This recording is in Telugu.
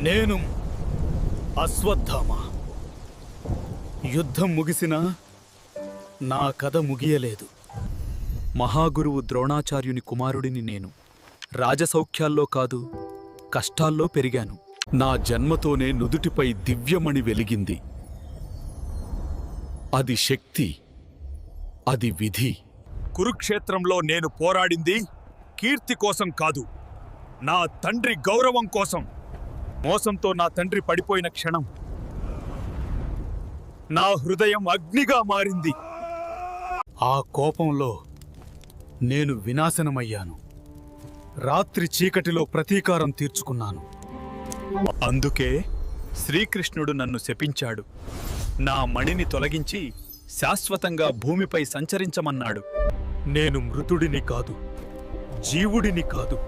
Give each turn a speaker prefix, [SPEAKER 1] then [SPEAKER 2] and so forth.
[SPEAKER 1] నేను అశ్వత్థామ. యుద్ధం ముగిసినా నా కథ ముగియలేదు. మహాగురువు ద్రోణాచార్యుని కుమారుడిని నేను. రాజసౌఖ్యాల్లో కాదు, కష్టాల్లో పెరిగాను. నా జన్మతోనే నుదుటిపై దివ్యమణి వెలిగింది. అది శక్తి, అది విధి.
[SPEAKER 2] కురుక్షేత్రంలో నేను పోరాడింది కీర్తి కోసం కాదు, నా తండ్రి గౌరవం కోసం. మోసంతో నా తండ్రి పడిపోయిన క్షణం నా హృదయం అగ్నిగా మారింది.
[SPEAKER 1] ఆ కోపంలో నేను వినాశనమయ్యాను. రాత్రి చీకటిలో ప్రతీకారం తీర్చుకున్నాను.
[SPEAKER 2] అందుకే శ్రీకృష్ణుడు నన్ను శపించాడు. నా మణిని తొలగించి శాశ్వతంగా భూమిపై సంచరించమన్నాడు.
[SPEAKER 1] నేను మృతుడిని కాదు, జీవుడిని కాదు,